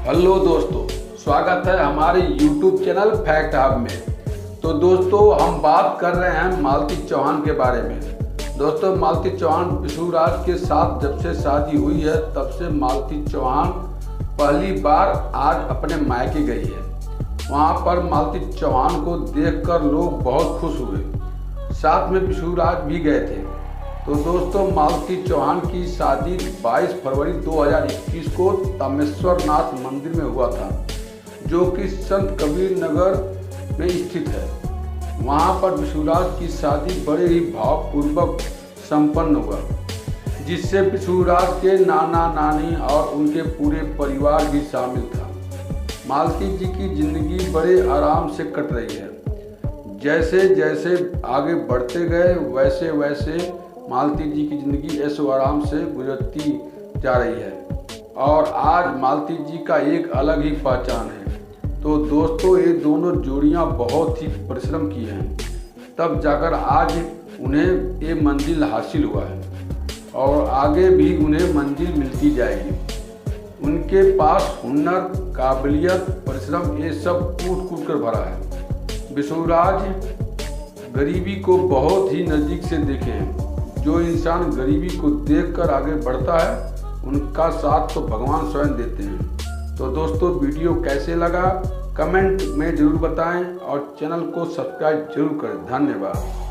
Hello दोस्तों, स्वागत है हमारे YouTube चैनल फैक्ट हब में। तो दोस्तों, हम बात कर रहे हैं मालती चौहान के बारे में। दोस्तों, मालती चौहान विशुराज के साथ जब से शादी हुई है तब से मालती चौहान पहली बार आज अपने मायके गई है। वहां पर मालती चौहान को देखकर लोग बहुत खुश हुए, साथ में विशुराज भी गए थे। तो दोस्तों, मालती चौहान की शादी 22 फरवरी 2021 को तामेश्वर नाथ मंदिर में हुआ था, जो कि संत कबीर नगर में स्थित है। वहां पर विशुराज की शादी बड़े ही भावपूर्वक संपन्न हुआ, जिससे विशुराज के नाना नानी और उनके पूरे परिवार भी शामिल था। मालती जी की जिंदगी बड़े आराम से कट रही है। जैसे जैसे आगे बढ़ते गए वैसे वैसे मालती जी की ज़िंदगी ऐशो आराम से गुजरती जा रही है और आज मालती जी का एक अलग ही पहचान है। तो दोस्तों, ये दोनों जोड़ियां बहुत ही परिश्रम की हैं, तब जाकर आज उन्हें ये मंजिल हासिल हुआ है और आगे भी उन्हें मंजिल मिलती जाएगी। उनके पास हुनर, काबिलियत, परिश्रम ये सब कूट कूट कर भरा है। विशुराज गरीबी को बहुत ही नज़दीक से देखे हैं। जो इंसान गरीबी को देखकर आगे बढ़ता है, उनका साथ तो भगवान स्वयं देते हैं। तो दोस्तों, वीडियो कैसे लगा कमेंट में ज़रूर बताएं और चैनल को सब्सक्राइब जरूर करें। धन्यवाद।